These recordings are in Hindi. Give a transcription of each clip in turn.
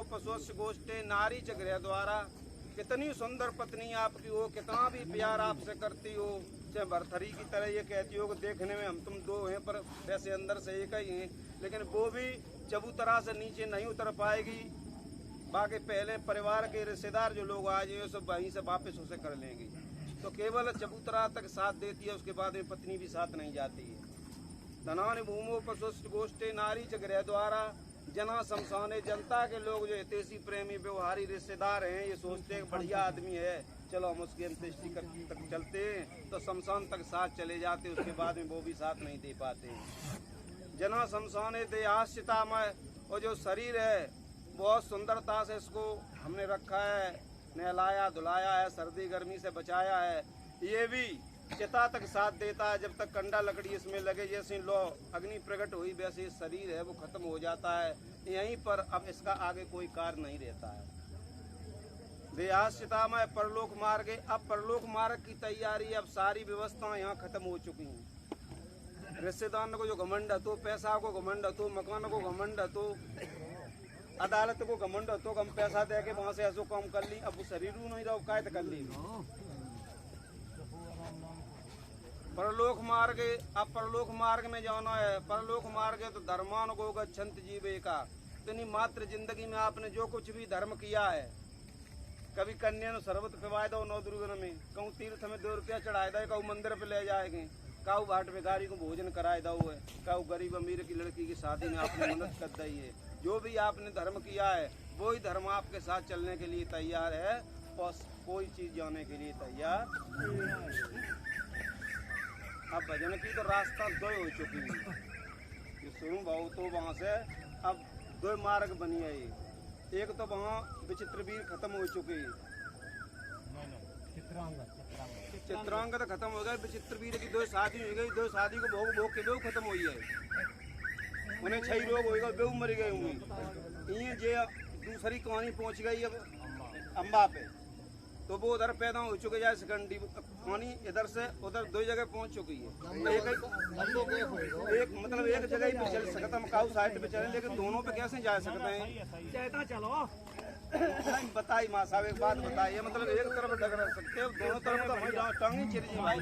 पशुस्य गोष्ठे नारी च गृह द्वारा। कितनी सुंदर पत्नी आपकी हो, कितना भी प्यार आपसे करती हो, चाहे भरथरी की तरह ये कहती हो कि देखने में हम तुम दो हैं पर वैसे अंदर से एक ही हैं, लेकिन वो भी चबूतरा से नीचे नहीं उतर पाएगी। बाकी पहले परिवार के रिश्तेदार जो लोग आ जाए सब वहीं से वापस उसे कर लेंगे, तो केवल चबूतरा तक साथ देती है, उसके बाद में पत्नी भी साथ नहीं जाती है। धनानि भूमो पशुष्ट गोष्ठे नारी च गृह द्वारा। जना शमशाने, जनता के लोग जो हितैषी प्रेमी व्यवहारी रिश्तेदार हैं, ये सोचते हैं बढ़िया आदमी है, चलो हम उसकी अंत्येष्टि तक चलते हैं, तो शमशान तक साथ चले जाते, उसके बाद में वो भी साथ नहीं दे पाते। जना शमशाने दे आश्रितामय, और जो शरीर है बहुत सुंदरता से इसको हमने रखा है, नहलाया धुलाया है, सर्दी गर्मी से बचाया है, ये भी चिता तक साथ देता है। जब तक कंडा लकड़ी इसमें लगे, जैसे लो अग्नि प्रकट हुई वैसे शरीर है वो खत्म हो जाता है यहीं पर, अब इसका आगे कोई कार्य नहीं रहता है। देहाश्रिता में परलोक मार्ग, अब परलोक मार्ग की तैयारी, अब सारी व्यवस्थाएं यहाँ खत्म हो चुकी हैं। रिश्तेदार को जो घमंड है तो, पैसा को घमंड है तो, मकान को घमंड है तो, अदालत को घमंड है तो, हम पैसा दे के वहाँ से ऐसो काम कर ली, अब वो शरीर नहीं रहो कायद कर ली। परलोक मार्ग, अब परलोक मार्ग में जाना है। परलोक मार्ग है तो धर्मान को गच्छन्ति जीविका, इतनी मात्र जिंदगी में आपने जो कुछ भी धर्म किया है, कभी कन्या ने शरबत पिवाए दो 9 दुर्गन में, कहूँ तीर्थ में 2 रुपया चढ़ाए दो, कहूँ मंदिर पे ले जाएंगे, कहूँ भाट भिखारी को भोजन कराए दो है, कहूँ गरीब अमीर की लड़की की शादी में आपने मदद कर दी है। जो भी आपने धर्म किया है वही धर्म आपके साथ चलने के लिए तैयार है, और कोई चीज जाने के लिए तैयार। अब भजन की तो रास्ता 2 हो चुकी है, जो शुरू भाव तो वहाँ से अब 2 मार्ग बनी है। एक तो वहाँ विचित्र वीर खत्म हो चुकी है, चित्रांग तो खत्म हो गया, विचित्र वीर की 2 शादी हो गई, 2 शादी को भोग भोग के बेव खत्म हुई है, उन्हें 6 रोग होगा, बेव मर गए होंगे। ये जे दूसरी कहानी पहुँच गई अब अम्बा पे, तो वो उधर पैदा हो चुके जाए सकंडी, पानी इधर से उधर 2 जगह पहुंच चुकी है। एक मतलब एक जगह ही पे चल सकता, हम काऊ साइड पे चले, लेकिन दोनों पे कैसे जा सकते हैं? चलो नहीं बताई माँ साहब, एक बात बताइए, मतलब एक तरफ डग सकते हो, दोनों तरफ तो हमें टांगी चिर जी भाई।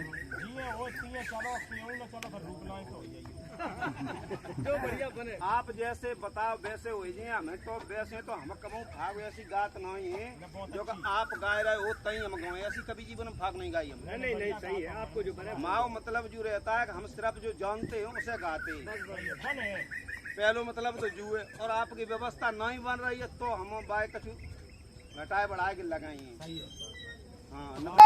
जो बढ़िया बने आप जैसे बताओ वैसे हो जी, हमें तो वैसे तो हम कबू भाग ऐसी गात नहीं है, जो आप गाय रहे हो तई हम गाए, ऐसी कभी जीवन में भाग नहीं गाई हम। नहीं सही है, आपको जो माओ मतलब जो रहता है हम सिर्फ जो जानते हैं उसे गाते हैं, पहलो मतलब तो जू है, और आपकी व्यवस्था नहीं बन रही है तो हम बाय कछु घटाए बढ़ाए के लगाई है। हाँ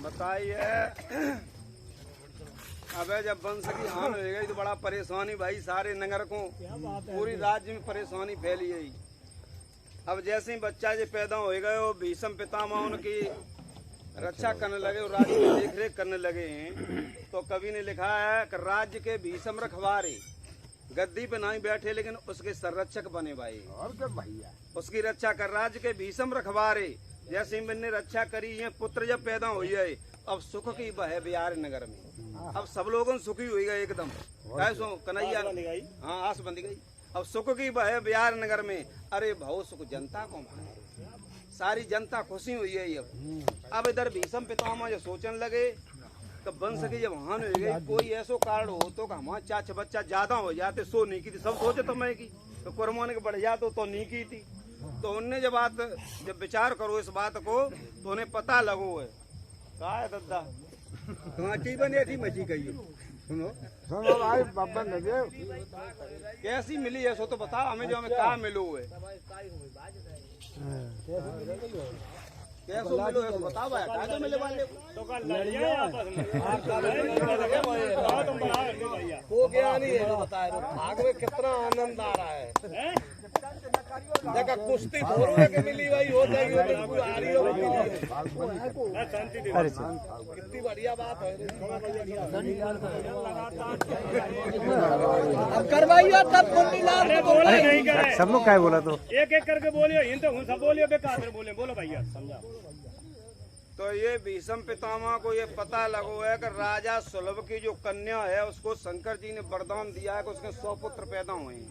बताइए अबे जब वंश की हान हो गई तो बड़ा परेशानी भाई, सारे नगर को पूरी राज्य में परेशानी फैली गई। अब जैसे ही बच्चा जो पैदा हो गए वो भीष्म पितामह उनकी रक्षा करने लगे और राज्य की देख रेख करने लगे हैं। तो कवि ने लिखा है कि राज्य के भीष्म रखवारे गद्दी पे नहीं बैठे लेकिन उसके संरक्षक बने भाई, और क्या भैया उसकी रक्षा कर। राज्य के भीष्म रखवारे जैसे मैंने रक्षा करी है। पुत्र जब पैदा हो जाए अब सुख की बह बिहार नगर में, अब सब लोगों सुखी हुई गए एकदम। कैसो कन्हैया, हाँ आस बंध गई। अब सुख की बह बिहार नगर में, अरे भाव सुख जनता को मारे, सारी जनता खुशी हुई है। अब इधर भीष्म पितामह जो सोचने लगे तो वंश की जब हान हो गई, कोई ऐसो कारण हो तो हमारा चाच बच्चा ज्यादा हो जाते सो नहीं की थी। सब सोचे तो मैं की तो कुरबानी के बढ़ जाते तो नहीं की थी। तो उनने जब विचार करो इस बात को तो उन्हें पता लगो है कहा है दद्दा कांची बने थी मची गई। सुनो सुनो भाई बाबा नजर कैसी मिली है सो तो बताओ हमें, जो हमें कहा मिलो है कैसो मिलो है बताओ भाई, कहा तो मिले वाले तो कल लड़िया आपस में वो क्या नहीं है बताए भाग में कितना आनंद आ रहा है। जगह कुश्ती भोरों के मिली भाई हो जाएगी आ रही हो शांति कितनी बढ़िया बात है। अब करवाइए तब बोले नहीं करे सब लोग क्या बोला तो एक एक करके बोलियो हिंद तो सब बोलियो बेकार बोले बोलो भैया समझा। तो ये भीष्म पितामह को ये पता लगो है कि राजा सुलभ की जो कन्या है उसको शंकर जी ने वरदान दिया है कि उसके 100 पुत्र पैदा हुए हैं।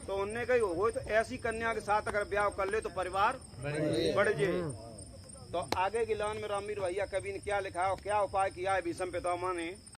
तो उनने कही हो तो ऐसी कन्या के साथ अगर ब्याह कर ले तो परिवार बढ़ जाए। तो आगे की लाइन में रामवीर भैया कवि ने क्या लिखा है और क्या उपाय किया है भीष्म पितामह ने।